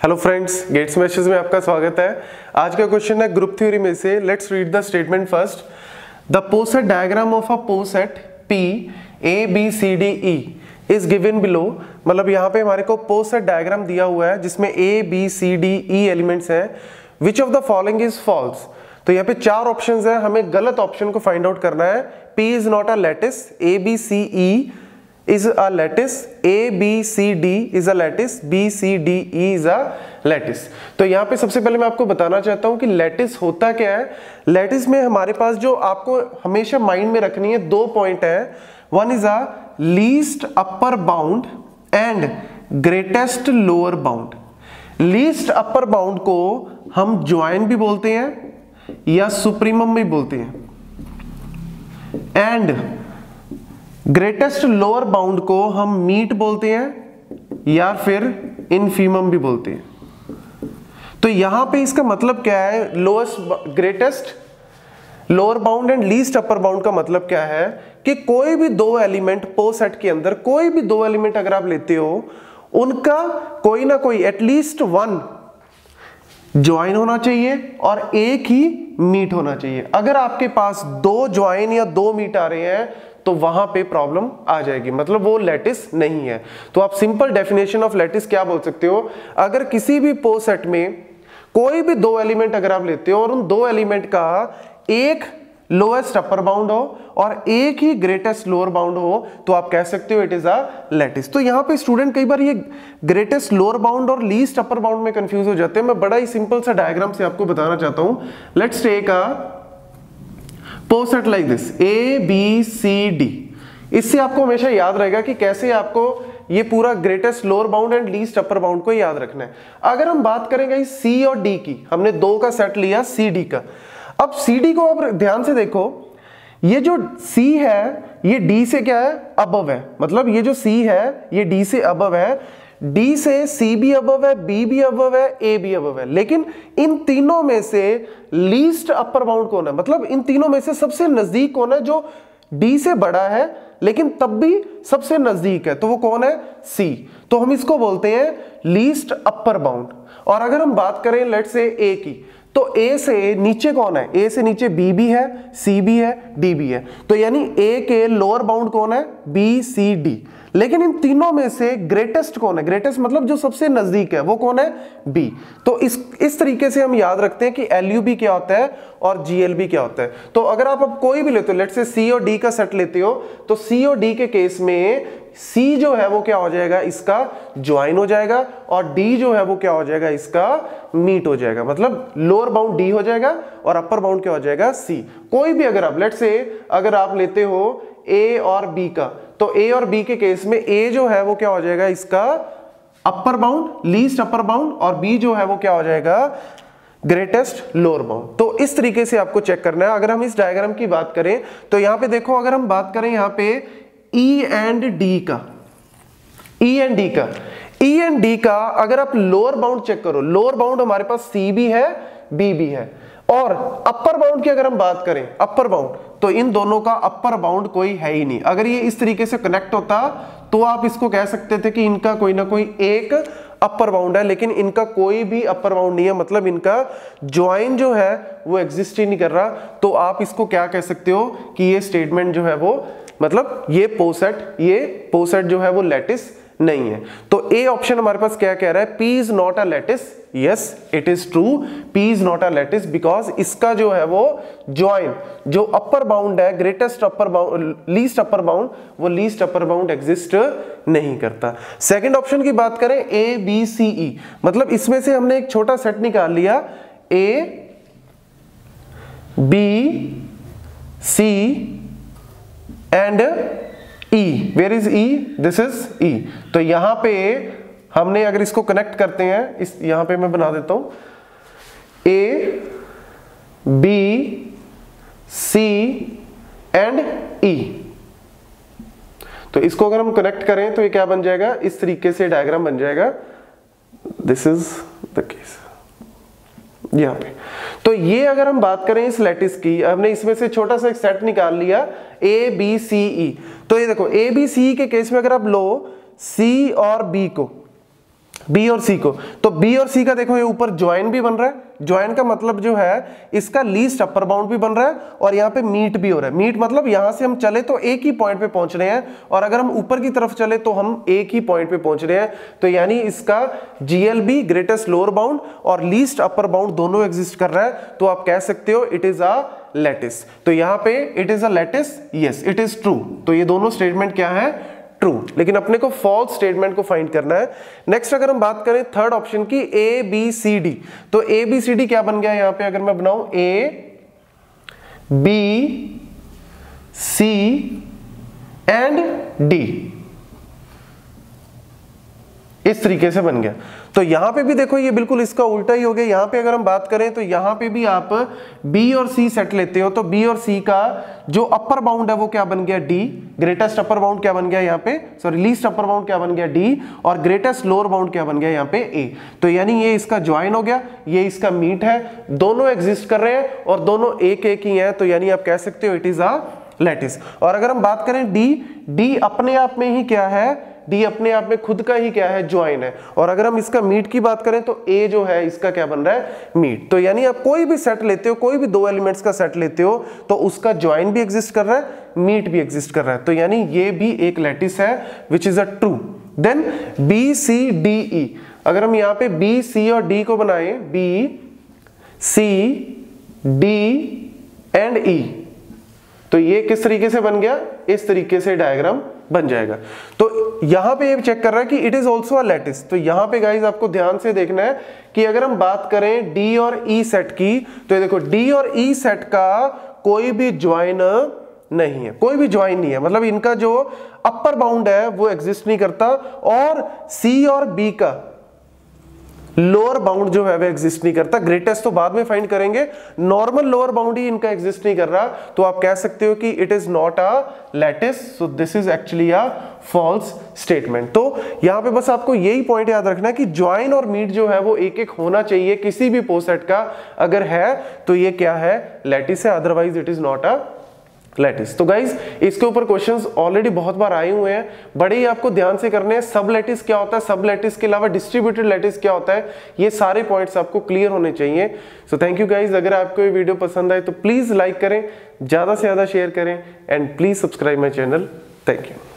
Hello friends, gets message में आपका स्वागत है। आज का क्वेश्चन है ग्रुप थ्योरी में से। Let's read the statement first. The poset diagram of a poset P A B C D E is given below. मतलब यहाँ पे हमारे को पोसेट डायग्राम दिया हुआ है जिसमें A B C D E elements हैं। Which of the following is false. तो यहाँ पे चार ऑप्शंस है, हमें गलत ऑप्शन को फाइंड आउट करना है। P is not a lattice, A B C E is a lattice, A B C D is a lattice, B C D E is a lattice। तो यहाँ पे सबसे पहले मैं आपको बताना चाहता हूँ कि लैटिस होता क्या है। लैटिस में हमारे पास जो आपको हमेशा माइंड में रखनी है दो पॉइंट है। One is a least upper bound and greatest lower bound. Least upper bound को हम ज्वाइन भी बोलते हैं या सुप्रीमम भी बोलते हैं, एंड ग्रेटेस्ट लोअर बाउंड को हम मीट बोलते हैं या फिर इनफीमम भी बोलते हैं। तो यहां पे इसका मतलब क्या है, lowest greatest lower bound and least upper bound का मतलब क्या है कि कोई भी दो एलिमेंट पोसेट के अंदर, कोई भी दो एलिमेंट अगर आप लेते हो, उनका कोई ना कोई एटलीस्ट वन ज्वाइन होना चाहिए और एक ही मीट होना चाहिए। अगर आपके पास दो ज्वाइन या दो मीट आ रहे हैं तो वहां पे प्रॉब्लम आ जाएगी, मतलब वो लैटिस नहीं है। तो आप सिंपल डेफिनेशन ऑफ लैटिस क्या बोल सकते हो, अगर किसी भी पोसेट में कोई भी दो एलिमेंट अगर आप लेते हो और उन दो एलिमेंट का एक लोएस्ट अपर बाउंड हो और एक ही ग्रेटेस्ट लोअर बाउंड हो तो आप कह सकते हो इट इज अ लैटिस। तो यहाँ पे स्टूडेंट कई बार ये ग्रेटेस्ट लोअर बाउंड और लीस्ट अपर बाउंड में कंफ्यूज हो जाते हैं। मैं बड़ा ही सिंपल सा डायग्राम से आपको बताना चाहता हूं। Let's take a poset like this A B C D। इससे आपको हमेशा याद रहेगा कि कैसे आपको ये पूरा greatest lower bound and least upper bound को याद रखना है। अगर हम बात करेंगे C और D की, हमने दो का सेट लिया C D का। अब C D को अब ध्यान से देखो, ये जो C है ये D से क्या है, अबव है। मतलब ये जो C है ये D से अबव है, D से C भी अबव है, B भी अबव है, A भी अबव है। लेकिन इन तीनों में से लीस्ट अपर बाउंड कौन है, मतलब इन तीनों में से सबसे नजदीक कौन है जो D से बड़ा है लेकिन तब भी सबसे नजदीक है, तो वो कौन है, C। तो हम इसको बोलते हैं लीस्ट अपर बाउंड। और अगर हम बात करें लेट से A की, तो A से नीचे कौन है, A से नीचे B भी है, C भी है, D भी है। तो यानी A के लोअर बाउंड कौन है, B C D। लेकिन इन तीनों में से ग्रेटेस्ट कौन है, ग्रेटेस्ट मतलब जो सबसे नजदीक है वो कौन है, B। तो इस तरीके से हम याद रखते हैं कि LUB क्या होता है और GLB क्या होता है। तो अगर आप अब कोई भी लेते हो, लेट से C और D का सेट लेते हो, तो C और D के केस में C जो है वो क्या हो जाएगा, इसका ज्वाइन हो जाएगा और D जो है वो क्या हो जाएगा, इसका मीट हो जाएगा। मतलब लोअर बाउंड D हो जाएगा और अपर बाउंड क्या हो जाएगा, C। कोई भी अगर आप लेट से अगर आप लेते हो A और B का, तो A और B के केस में A जो है वो क्या हो जाएगा, इसका upper bound least upper bound, और B जो है वो क्या हो जाएगा, ग्रेटेस्ट लोअर बाउंड। तो इस तरीके से आपको चेक करना है। अगर हम इस डायग्राम की बात करें तो यहाँ पे देखो, अगर हम बात करें यहाँ पे E एंड D का, E एंड D का, E एंड D का अगर आप लोअर बाउंड चेक करो, लोअर बाउंड हमारे पास C भी है, B भी है। और अपर बाउंड की अगर हम बात करें, अपर बाउंड, तो इन दोनों का अपर बाउंड कोई है ही नहीं। अगर ये इस तरीके से कनेक्ट होता तो आप इसको कह सकते थे कि इनका कोई ना कोई एक अपर बाउंड है, लेकिन इनका कोई भी अपर बाउंड नहीं है। मतलब इनका ज्वाइन जो है वो एग्जिस्ट ही नहीं कर रहा। तो आप इसको क्या कह सकते हो कि ये स्टेटमेंट जो है वो, मतलब ये पोसेट जो है वो लैटिस नहीं है। तो A ऑप्शन हमारे पास क्या कह रहा है, P is not a lattice. Yes it is true, P is not a lattice because इसका जो है वो ज्वाइन, जो अपर बाउंड है, greatest upper bound, least upper bound, वो लीस्ट अपर बाउंड एग्जिस्ट नहीं करता। सेकंड ऑप्शन की बात करें A B C E, मतलब इसमें से हमने एक छोटा सेट निकाल लिया A B C and E। Where is E? This is E। तो यहां पे हमने अगर इसको कनेक्ट करते हैं, इस यहां पे मैं बना देता हूं A B C and E। तो इसको अगर हम कनेक्ट करें तो ये क्या बन जाएगा, इस तरीके से डायग्राम बन जाएगा। दिस इज द केस यहाँ पे। तो ये अगर हम बात करें इस लैटिस की, हमने इसमें से छोटा सा एक सेट निकाल लिया A B C E। तो ये देखो A B C के केस में अगर आप लो C और B को, बी और सी को, तो बी और सी का देखो ये ऊपर ज्वाइन भी बन रहा है, ज्वाइन का मतलब जो है इसका लीस्ट अपर बाउंड भी बन रहा है और यहाँ पे मीट भी हो रहा है। मीट मतलब यहां से हम चले तो एक ही पॉइंट पे पहुंच रहे हैं और अगर हम ऊपर की तरफ चले तो हम एक ही पॉइंट पे पहुंच रहे हैं, तो यानी इसका जीएलबी ग्रेटेस्ट लोअर बाउंड और लीस्ट अपर बाउंड दोनों एग्जिस्ट कर रहा है, तो आप कह सकते हो इट इज अ लैटिस। तो यहां पे it is a lattice, yes it is true. तो ये दोनों स्टेटमेंट क्या है, ट्रू, लेकिन अपने को फॉल्स स्टेटमेंट को फाइंड करना है। नेक्स्ट अगर हम बात करें थर्ड ऑप्शन की ए बी सी डी, तो ए बी सी डी क्या बन गया यहां पे, अगर मैं बनाऊं A B C and D, इस तरीके से बन गया। तो यहां पे भी देखो ये बिल्कुल इसका उल्टा ही हो गया। यहां पे अगर हम बात करें तो यहां पे भी आप बी और सी सेट लेते हो, तो बी और सी का जो अपर बाउंड है वो क्या बन गया, डी। ग्रेटेस्ट अपर बाउंड क्या बन गया यहाँ पे, सॉरी लीस्ट अपर बाउंड क्या बन गया, डी, और ग्रेटेस्ट लोअर बाउंड क्या बन गया यहाँ पे, ए। तो यानी ये इसका ज्वाइन हो गया, ये इसका मीट है, दोनों एग्जिस्ट कर रहे हैं और दोनों एक एक ही हैं, तो यानी आप कह सकते हो इट इज अ लैटिस। और अगर हम बात करें डी, डी अपने आप में ही क्या है, डी अपने आप में खुद का ही क्या है, ज्वाइन है। और अगर हम इसका मीट की बात करें तो ए जो है इसका क्या बन रहा है, मीट। तो यानी आप कोई भी सेट लेते हो, कोई भी दो एलिमेंट्स का सेट लेते हो तो उसका ज्वाइन भी एग्जिस्ट कर रहा है, मीट भी एग्जिस्ट कर रहा है, तो यानी ये भी एक लैटिस है which is a true. Then B C D E, अगर हम यहाँ पे बी सी और डी को बनाए, बी सी डी एंड ई, तो ये किस तरीके से बन गया, इस तरीके से डायग्राम बन जाएगा। तो यहां पे ये चेक कर रहा है कि it is also a lattice. तो यहां पे गाइज आपको ध्यान से देखना है कि अगर हम बात करें डी और ई सेट की, तो ये देखो डी और ई सेट का कोई भी ज्वाइन नहीं है, कोई भी ज्वाइन नहीं है, मतलब इनका जो अपर बाउंड है वो एग्जिस्ट नहीं करता, और सी और बी का लोअर बाउंड जो है वो एग्जिस्ट नहीं करता। ग्रेटेस्ट तो बाद में फाइंड करेंगे, नॉर्मल लोअर बाउंड ही इनका एग्जिस्ट नहीं कर रहा, तो आप कह सकते हो कि it is not a lattice, so this is actually a false statement. तो यहां पे बस आपको यही पॉइंट याद रखना है कि ज्वाइन और मीट जो है वो एक एक होना चाहिए किसी भी पोसेट का, अगर है तो ये क्या है, लैटिस है, otherwise it is not a lattice. तो गाइज इसके ऊपर क्वेश्चंस ऑलरेडी बहुत बार आए हुए हैं, बड़े ही आपको ध्यान से करने हैं। सब लैटिस क्या होता है, सब लैटिस के अलावा डिस्ट्रीब्यूटेड लैटिस क्या होता है, ये सारे पॉइंट्स आपको क्लियर होने चाहिए। So thank you guys. अगर आपको ये वीडियो पसंद आए तो प्लीज लाइक करें, ज्यादा से ज्यादा शेयर करें and please subscribe my channel. Thank you.